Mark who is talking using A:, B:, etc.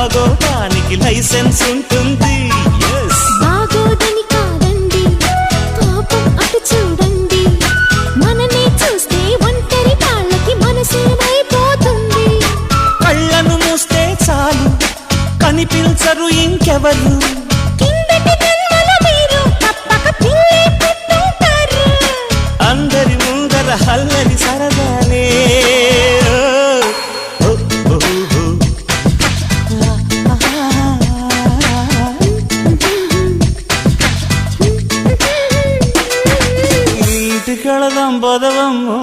A: బాగోటానికి licence ఉంటుంది.
B: బాగోదని కాదండి, పాపం అటు చూడండి, మననే చూస్తే ఒంటరి వాళ్ళకి మనసేమైపోతుంది.
A: కళ్ళను మూస్తే చాలు కనిపించరు ఇంకెవరు,
B: కిందటి జన్మల మీరు తప్పక పిల్లి పుట్టుంటారు.
A: అందరి ముందర హల్లని సరదాలే. ఓ, ఓ, ఓ, ఓ. ఇంటికెళదాం బదవమ్మో.